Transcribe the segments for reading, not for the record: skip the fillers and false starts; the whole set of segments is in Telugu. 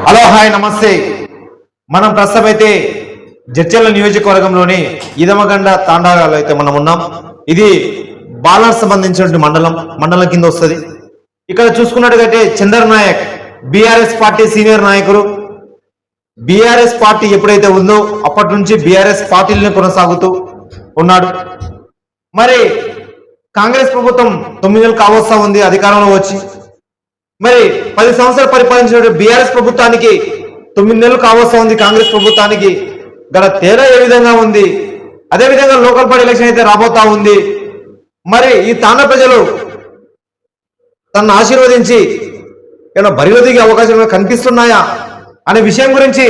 హలో హాయ్ నమస్తే. మనం ప్రస్తుతం అయితే జడ్చర్ల నియోజకవర్గంలోని ఇదమగండ తాండాలో అయితే మనం ఉన్నాం. ఇది బాలర్ సంబంధించిన మండలం కింద వస్తుంది. ఇక్కడ చూసుకున్నట్టుగైతే Chander Nayak BRS party senior నాయకుడు. బీఆర్ఎస్ పార్టీ ఎప్పుడైతే ఉందో అప్పటి నుంచి బీఆర్ఎస్ పార్టీని కొనసాగుతూ ఉన్నాడు. మరి కాంగ్రెస్ ప్రభుత్వం 9 నెలలు కావస్తా ఉంది అధికారంలో వచ్చి. మరి 10 సంవత్సరాలు పరిపాలించిన బీఆర్ఎస్ ప్రభుత్వానికి 9 నెలలు కావస్తా ఉంది కాంగ్రెస్ ప్రభుత్వానికి. గల తేడా ఏ విధంగా ఉంది? అదేవిధంగా లోకల్ బాడీ ఎలక్షన్ అయితే రాబోతా ఉంది. మరి ఈ తాండా ప్రజలు తనను ఆశీర్వదించి ఏమైనా బరిలో దిగే అవకాశం కనిపిస్తున్నాయా అనే విషయం గురించి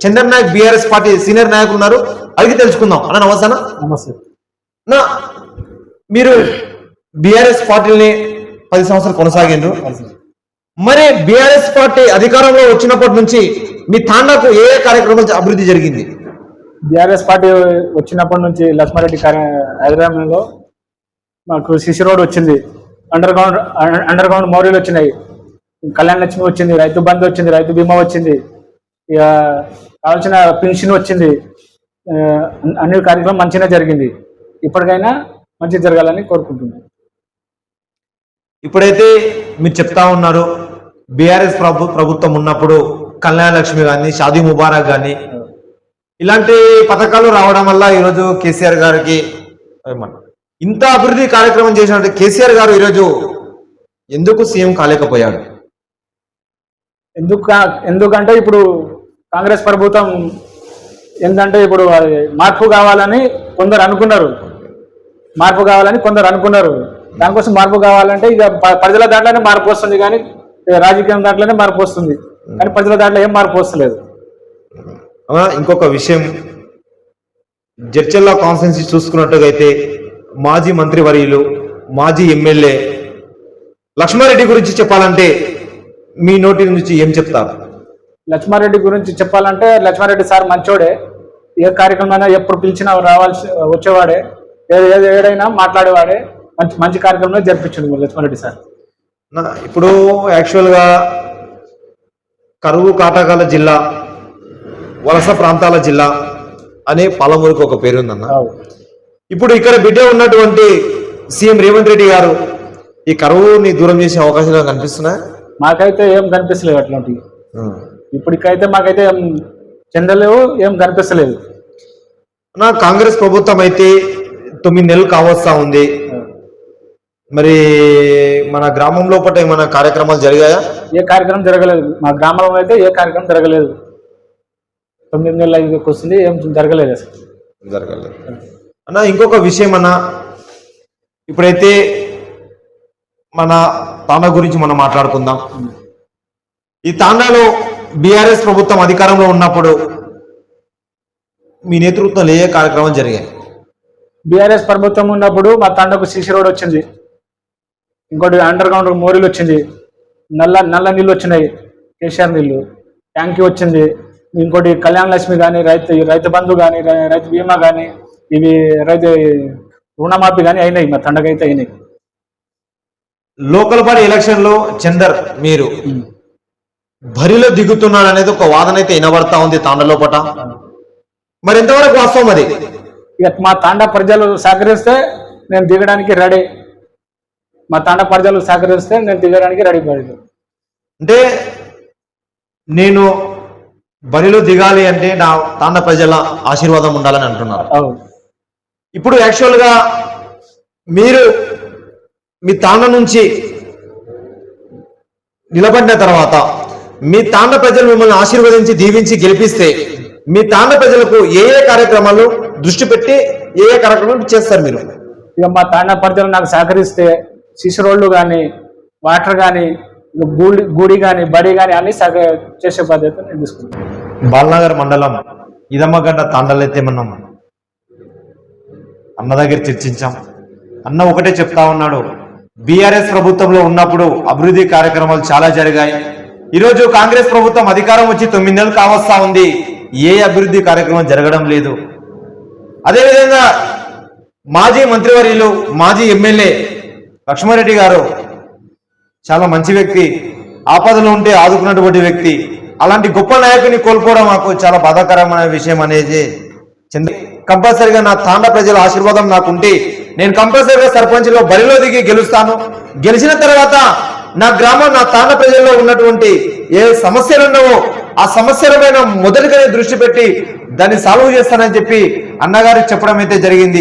Chander Nayak BRS party senior నాయకులు ఉన్నారు, అడిగి తెలుసుకుందాం. అన్న నమస్తే. నమస్తే. మీరు బీఆర్ఎస్ పార్టీని 10 సంవత్సరాలు కొనసాగిండ్రు. మరి బీఆర్ఎస్ పార్టీ అధికారంలో వచ్చినప్పటి నుంచి మీ తాండాకు ఏ కార్యక్రమాలు అభివృద్ధి జరిగింది? బీఆర్ఎస్ పార్టీ వచ్చినప్పటి నుంచి లక్ష్మారెడ్డి హైదరాబాద్లో మాకు సిసి రోడ్ వచ్చింది, అండర్ గ్రౌండ్ మోరీలు వచ్చినాయి, కళ్యాణ లక్ష్మి వచ్చింది, రైతు బంధు వచ్చింది, రైతు బీమా వచ్చింది, ఇక కావాల్సిన పెన్షన్ వచ్చింది. అన్ని కార్యక్రమం మంచిగా జరిగింది. ఇప్పటికైనా మంచి జరగాలని కోరుకుంటున్నాను. ఇప్పుడైతే మీరు చెప్తా ఉన్నారు బీఆర్ఎస్ ప్రభుత్వం ఉన్నప్పుడు కళ్యాణ లక్ష్మి కానీ, షాదీ ముబారక్ కానీ ఇలాంటి పథకాలు రావడం వల్ల ఈరోజు కేసీఆర్ గారికి ఇంత అభివృద్ధి కార్యక్రమం చేసినట్టు కేసీఆర్ గారు ఈరోజు ఎందుకు సీఎం కాలేకపోయాడు? ఎందుకంటే ఇప్పుడు కాంగ్రెస్ ప్రభుత్వం ఏంటంటే ఇప్పుడు మార్పు కావాలని కొందరు అనుకున్నారు. దానికోసం మార్పు కావాలంటే ఇక ప్రజల దాంట్లోనే మార్పు వస్తుంది, కానీ రాజకీయం దాంట్లోనే మార్పు వస్తుంది, కానీ ప్రజల దాంట్లో ఏం మార్పు వస్తలేదు. ఇంకొక విషయం, జడ్చర్ల కాన్స్టిట్యున్సీ చూసుకున్నట్టుగా అయితే మాజీ మంత్రివర్యులు, మాజీ ఎమ్మెల్యే లక్ష్మారెడ్డి గురించి చెప్పాలంటే మీ నోటి నుంచి ఏం చెప్తారు? లక్ష్మారెడ్డి గురించి చెప్పాలంటే లక్ష్మారెడ్డి సార్ మంచోడే, ఏ కార్యక్రమం ఎప్పుడు పిలిచినా వచ్చేవాడే, ఏదైనా మాట్లాడేవాడే, మంచి కార్యక్రమంలో జరిపించండి లక్ష్మారెడ్డి సార్. ఇప్పుడు యాక్చువల్గా కరువు కాటకాల జిల్లా, వలస ప్రాంతాల జిల్లా అనే పాలమూరుకి ఒక పేరు ఉందన్న. ఇప్పుడు ఇక్కడ బిడ్డ ఉన్నటువంటి సీఎం రేవంత్ రెడ్డి గారు ఈ కరువుని దూరం చేసే అవకాశాలు కనిపిస్తున్నాయి? మాకైతే ఏం కనిపిస్తలేవు అట్లాంటివి. ఇప్పటికైతే మాకైతే ఏం చెందలేవు, ఏం కనిపిస్తలేదు. కాంగ్రెస్ ప్రభుత్వం అయితే 9 నెలలు కావస్తా ఉంది. మరి మన గ్రామంలో పట్ల ఏమైనా కార్యక్రమాలు జరిగాయా? ఏ కార్యక్రమం జరగలేదు. మా గ్రామంలో అయితే ఏ కార్యక్రమం జరగలేదు. 9 నెలలు వస్తుంది, ఏం జరగలేదు అన్న. ఇంకొక విషయం అన్న, ఇప్పుడైతే మన తాండా గురించి మనం మాట్లాడుకుందాం. ఈ తాండాలో బీఆర్ఎస్ ప్రభుత్వం అధికారంలో ఉన్నప్పుడు మీ నేతృత్వంలో ఏ కార్యక్రమాలు జరిగాయి? బీఆర్ఎస్ ప్రభుత్వం ఉన్నప్పుడు మా తాండాకు సిసి రోడ్ వచ్చింది, ఇంకోటి అండర్ గ్రౌండ్ మోరీలు వచ్చింది, నల్ల నీళ్ళు వచ్చినాయి, కేసీఆర్ నీళ్ళు, ట్యాంకీ వచ్చింది, ఇంకోటి కళ్యాణ లక్ష్మి కానీ, రైతు బంధు కానీ, రైతు బీమా కానీ, ఇవి రైతు రుణమాఫీ కానీ అయినాయి. మా తండకైతే అయినాయి. లోకల్ బాడీ ఎలక్షన్ లో చందర్ మీరు బరిలో దిగుతున్నాడు అనేది ఒక వాదన అయితే వినబడతా ఉంది తాండలోపట. మరి ఎంతవరకు వాస్తవం అది? ఇక మా తాండా ప్రజలు సహకరిస్తే నేను దిగడానికి రెడీ. అంటే నేను బరిలో దిగాలి అంటే నా తాండా ప్రజల ఆశీర్వాదం ఉండాలని అంటున్నారు. ఇప్పుడు యాక్చువల్గా మీరు మీ తాండా నుంచి నిలబడిన తర్వాత మీ తాండా ప్రజలు మిమ్మల్ని ఆశీర్వదించి దీవించి గెలిపిస్తే మీ తాండా ప్రజలకు ఏ కార్యక్రమాలు దృష్టి పెట్టి ఏ కార్యక్రమాలు చేస్తారు మీరు? ఇక మా తాండా ప్రజలు నాకు సహకరిస్తే సిసి రోడ్లు కానీ, వాటర్ కానీ, గుడి కానీ, బడి కానీ అన్ని చేసే బాధ్యత నేను తీసుకుంటాను. బాలనగర్ మండలం ఇదమ్మగడ్డ తాండాలైతే మనం అన్న దగ్గర చర్చించాం. అన్న ఒకటే చెప్తా ఉన్నాడు, బీఆర్ఎస్ ప్రభుత్వంలో ఉన్నప్పుడు అభివృద్ధి కార్యక్రమాలు చాలా జరిగాయి. ఈరోజు కాంగ్రెస్ ప్రభుత్వం అధికారం వచ్చి 9 నెలలు కావస్తా ఉంది, ఏ అభివృద్ధి కార్యక్రమం జరగడం లేదు. అదేవిధంగా మాజీ మంత్రివర్యులు, మాజీ ఎమ్మెల్యే లక్ష్మారెడ్డి గారు చాలా మంచి వ్యక్తి, ఆపదలో ఉంటే ఆదుకున్నటువంటి వ్యక్తి. అలాంటి గొప్ప నాయకుని కోల్పోవడం మాకు చాలా బాధాకరమైన విషయం అనేది కంపల్సరిగా నా తాండా ప్రజల ఆశీర్వాదం నాకుంటే నేను కంపల్సరిగా సర్పంచ్ లో బరిలో దిగి గెలుస్తాను. గెలిచిన తర్వాత నా గ్రామం నా తాండా ప్రజల్లో ఉన్నటువంటి ఏ సమస్యలు ఉన్నావో ఆ సమస్యల పైన మొదటిగానే దృష్టి పెట్టి దాన్ని సాల్వ్ చేస్తానని చెప్పి అన్నగారికి చెప్పడం అయితే జరిగింది.